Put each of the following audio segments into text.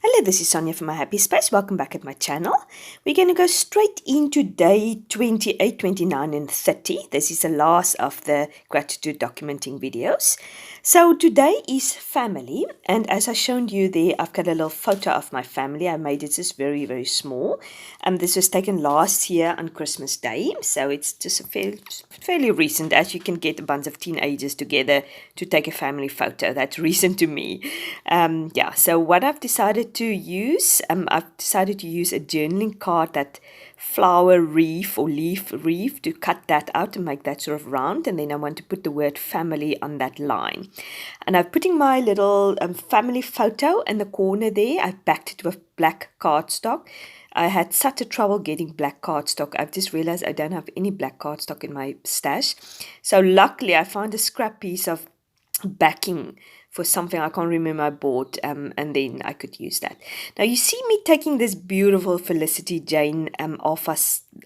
Hello, this is Sonja from My Happy Space. Welcome back at my channel. We're going to go straight into day 28, 29, and 30. This is the last of the gratitude documenting videos. So today is family, and as I showed you there, I've got a little photo of my family. I made it just very, very small. This was taken last year on Christmas Day, so it's just fairly recent, as you can get a bunch of teenagers together to take a family photo. That's recent to me. So what I've decided to use, a journaling card, that flower wreath or leaf wreath, to cut that out and make that sort of round, and then I want to put the word family on that line. And I'm putting my little family photo in the corner there. I've backed it with black cardstock. I had such a trouble getting black cardstock. I've just realized I don't have any black cardstock in my stash. So luckily I found a scrap piece of backing for something I can't remember I bought, and then I could use that. Now you see me taking this beautiful Felicity Jane Alpha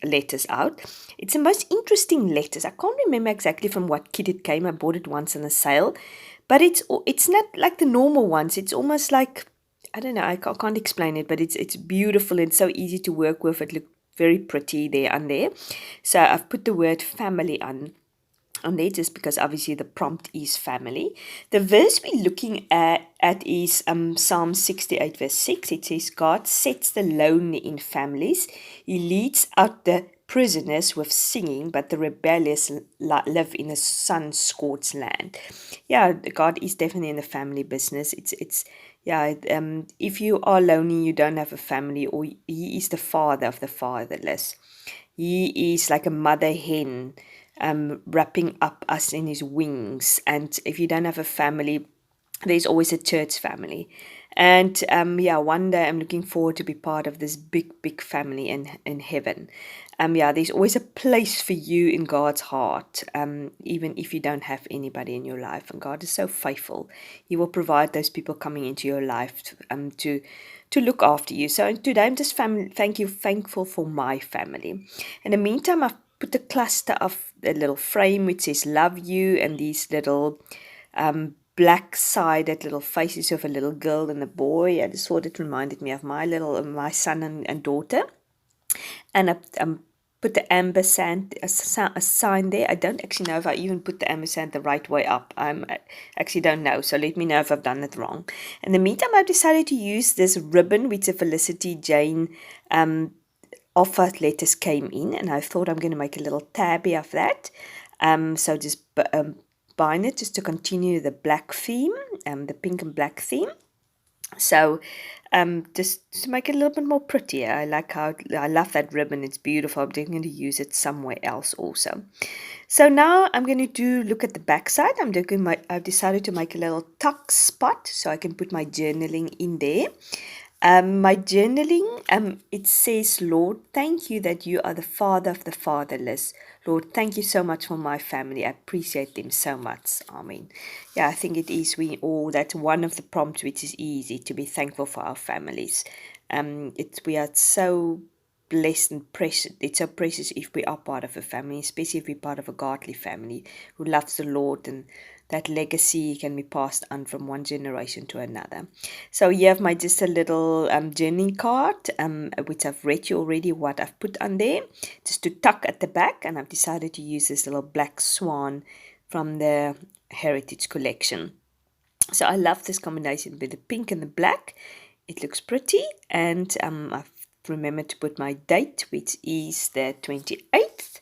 letters out. It's the most interesting letters. I can't remember exactly from what kit it came. I bought it once on a sale, but it's not like the normal ones. It's almost like, I don't know, I can't explain it, but it's beautiful and so easy to work with. It looked very pretty there and there. So I've put the word family on there, just because obviously the prompt is family. The verse we're looking at is Psalm 68 verse 6. It says, God sets the lonely in families. He leads out the prisoners with singing, but the rebellious live in a sun-scorched land. Yeah, God is definitely in the family business. If you are lonely, you don't have a family, or he is the father of the fatherless. He is like a mother hen, wrapping up us in his wings. And if you don't have a family, there's always a church family. And one day I'm looking forward to be part of this big family in heaven. There's always a place for you in God's heart, even if you don't have anybody in your life. And God is so faithful. He will provide those people coming into your life to look after you. So today I'm just thankful for my family. In the meantime, I've put a cluster of a little frame which says love you, and these little black-sided little faces of a little girl and a boy. I just thought it reminded me of my son and daughter. And I put the ampersand, a sign there. I don't actually know if I even put the ampersand the right way up. I actually don't know, so let me know if I've done it wrong. In the meantime, I've decided to use this ribbon which the Felicity Jane offer letters came in, and I thought I'm going to make a little tabby of that. So just bind it just to continue the black theme, the pink and black theme. So just to make it a little bit more prettier. I love that ribbon. It's beautiful. I'm definitely going to use it somewhere else also. So now I'm going to look at the back side. I've decided to make a little tuck spot so I can put my journaling in there. My journaling, it says, Lord, thank you that you are the father of the fatherless. Lord, thank you so much for my family. I appreciate them so much. Amen. Yeah, I think it is. That's one of the prompts which is easy, to be thankful for our families. We are so blessed and precious. It's so precious if we are part of a family, especially if we're part of a godly family who loves the Lord, and that legacy can be passed on from one generation to another. So you have just a little journaling card, which I've read you already what I've put on there, just to tuck at the back, and I've decided to use this little black swan from the Heritage Collection. So I love this combination with the pink and the black. It looks pretty, and I've remembered to put my date, which is the 28th.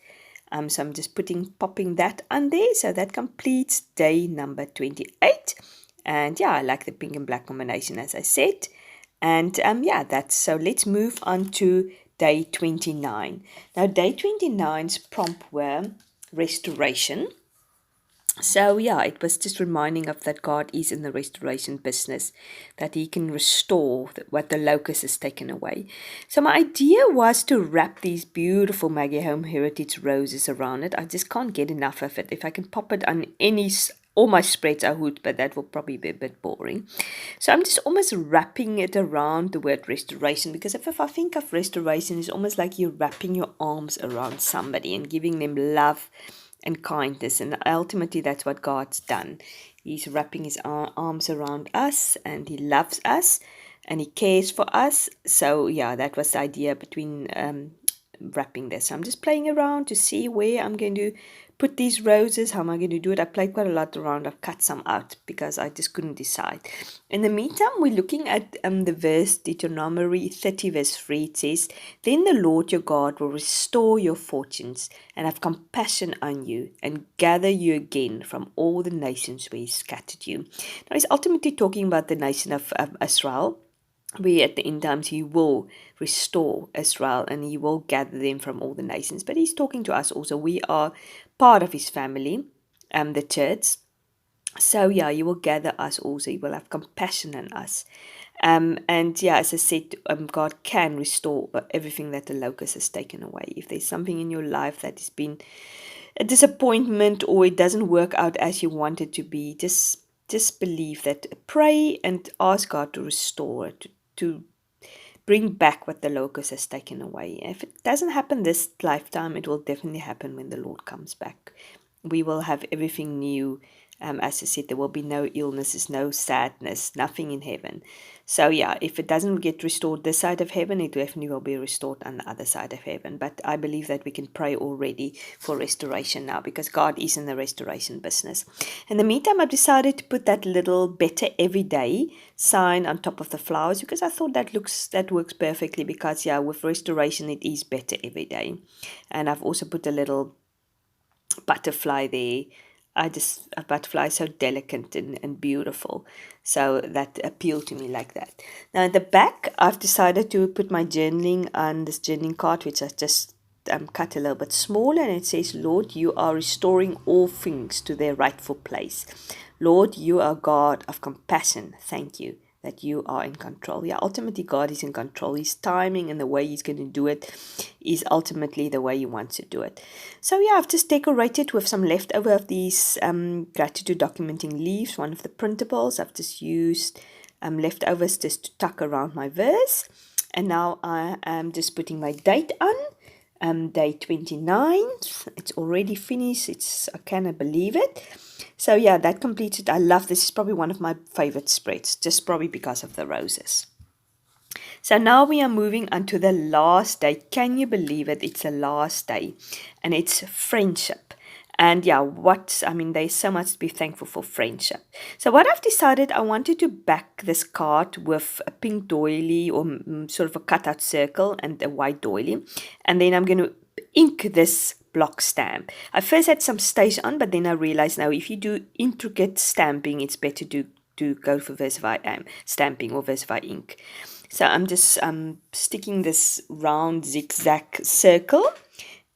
So I'm just popping that on there. So that completes day number 28. And yeah, I like the pink and black combination, as I said. And so let's move on to day 29. Now, day 29's prompt were restoration. So yeah, it was just reminding of that God is in the restoration business, that he can restore what the locust has taken away. So my idea was to wrap these beautiful Maggie Home Heritage roses around it. I just can't get enough of it. If I can pop it on all my spreads I would, but that will probably be a bit boring. So I'm just almost wrapping it around the word restoration, because if I think of restoration, it's almost like you're wrapping your arms around somebody and giving them love and kindness, and ultimately that's what God's done. He's wrapping his arms around us, and he loves us, and He cares for us. So yeah, that was the idea between wrapping this. So I'm just playing around to see where I'm going to put these roses. How am I going to do it? I played quite a lot around. I've cut some out because I just couldn't decide. In the meantime, we're looking at the verse Deuteronomy 30 verse 3. It says, "Then the Lord your God will restore your fortunes and have compassion on you and gather you again from all the nations where He scattered you." Now He's ultimately talking about the nation of Israel. We at the end times He will restore Israel and He will gather them from all the nations. But He's talking to us also. We are part of His family, the church. So yeah, He will gather us also. He will have compassion on us. And yeah, as I said, God can restore everything that the locust has taken away. If there's something in your life that has been a disappointment or it doesn't work out as you want it to be, just believe that, pray and ask God to restore it, to bring back what the locust has taken away. If it doesn't happen this lifetime, it will definitely happen when the Lord comes back. We will have everything new. As I said, there will be no illnesses, no sadness, nothing in heaven. So yeah, if it doesn't get restored this side of heaven, it definitely will be restored on the other side of heaven. But I believe that we can pray already for restoration now, because God is in the restoration business. In the meantime, I've decided to put that little better every day sign on top of the flowers, because I thought that works perfectly, because yeah, with restoration it is better every day. And I've also put a little butterfly there. A butterfly is so delicate and beautiful. So that appealed to me like that. Now at the back, I've decided to put my journaling on this journaling card, which I just cut a little bit smaller, and it says, "Lord, you are restoring all things to their rightful place. Lord, you are God of compassion. Thank you that you are in control." Yeah, ultimately God is in control. His timing and the way He's going to do it is ultimately the way He wants to do it. So yeah, I've just decorated with some leftover of these gratitude documenting leaves, one of the printables. I've just used leftovers just to tuck around my verse. And now I am just putting my date on. Day 29th. It's already finished. I cannot believe it. So yeah, that completes it. I love this. It's probably one of my favorite spreads, just probably because of the roses. So now we are moving on to the last day. Can you believe it? It's the last day, and it's friendship. And yeah, there's so much to be thankful for friendship. So what I've decided, I wanted to back this card with a pink doily, or sort of a cutout circle, and a white doily. And then I'm going to ink this block stamp. I first had some stage on, but then I realized now if you do intricate stamping, it's better to go for VersaVi stamping or VersaVi ink. So I'm just sticking this round zigzag circle,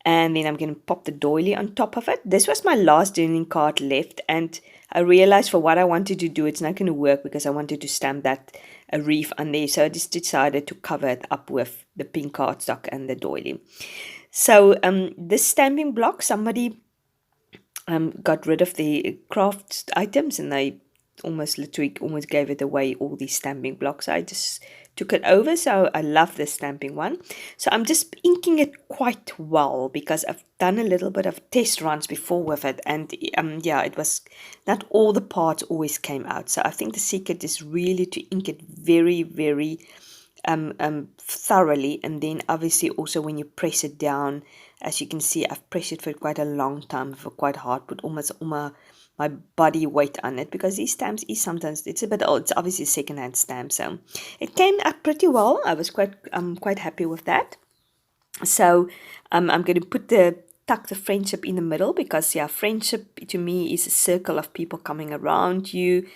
and then I'm going to pop the doily on top of it. This was my last journaling card left, and I realized for what I wanted to do, it's not going to work, because I wanted to stamp that a reef on there. So I just decided to cover it up with the pink cardstock and the doily. So this stamping block, somebody got rid of the craft items, and they almost gave it away, all these stamping blocks. I just took it over, so I love this stamping one. So I'm just inking it quite well, because I've done a little bit of test runs before with it, and yeah, it was not all the parts always came out. So I think the secret is really to ink it very, very thoroughly, and then obviously also when you press it down, as you can see, I've pressed it for quite a long time, for quite hard, put almost all my body weight on it, because these stamps is sometimes, it's a bit old. It's obviously a second-hand stamp, so it came out pretty well. I was quite happy with that. So I'm going to tuck the friendship in the middle, because yeah, friendship to me is a circle of people coming around you,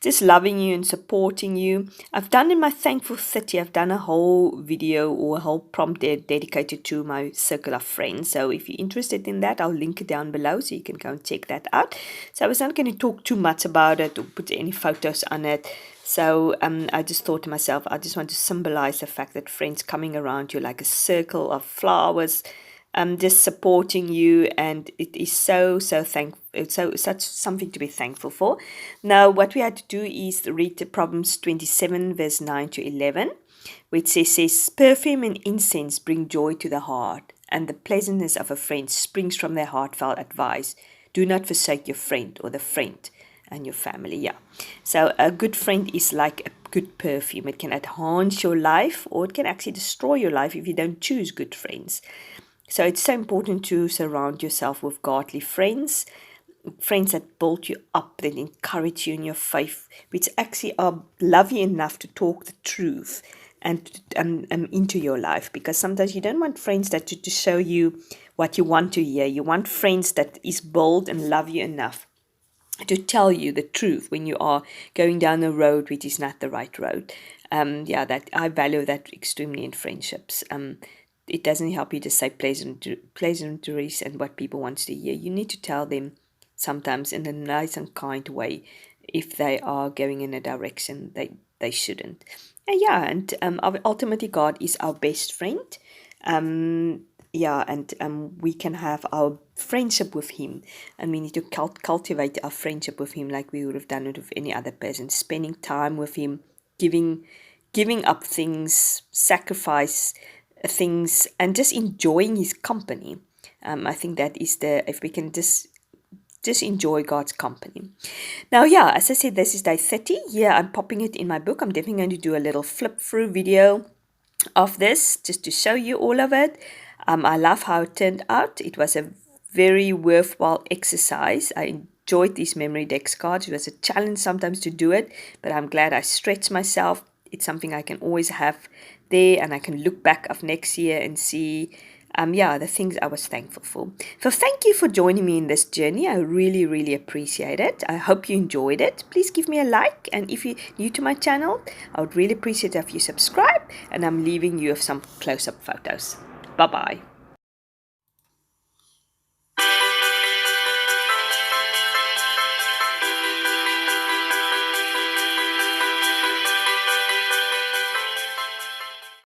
just loving you and supporting you. I've done in my Thankful 30, I've done a whole video or a whole prompt dedicated to my circle of friends. So if you're interested in that, I'll link it down below so you can go and check that out. So I was not going to talk too much about it or put any photos on it. So I just thought to myself, I just want to symbolize the fact that friends coming around you like a circle of flowers, just supporting you, and it is it's such something to be thankful for. Now, what we had to do is read the Proverbs 27, verse 9 to 11, which says, "Perfume and incense bring joy to the heart, and the pleasantness of a friend springs from their heartfelt advice. Do not forsake your friend or the friend and your family." Yeah. So a good friend is like good perfume. It can enhance your life, or it can actually destroy your life if you don't choose good friends. So it's so important to surround yourself with godly friends, friends that build you up, that encourage you in your faith, which actually love you enough to talk the truth and into your life. Because sometimes you don't want friends that to show you what you want to hear. You want friends that is bold and love you enough to tell you the truth when you are going down a road which is not the right road. That I value that extremely in friendships. It doesn't help you to say pleasantries and what people want to hear. You need to tell them sometimes in a nice and kind way if they are going in a direction they shouldn't. And ultimately God is our best friend. We can have our friendship with him, and we need to cultivate our friendship with him like we would have done it with any other person, spending time with him, giving up things, sacrifice things, and just enjoying his company. I think that is if we can just enjoy God's company. Now, as I said, this is day 30. I'm popping it in my book. I'm definitely going to do a little flip through video of this just to show you all of it. I love how it turned out. It was a very worthwhile exercise. I enjoyed these MemoryDex cards. It was a challenge sometimes to do it, but I'm glad I stretched myself. It's something I can always have there, and I can look back of next year and see the things I was thankful for. So thank you for joining me in this journey. I really, really appreciate it. I hope you enjoyed it. Please give me a like. And if you're new to my channel, I would really appreciate it if you subscribe. And I'm leaving you with some close-up photos. Bye-bye.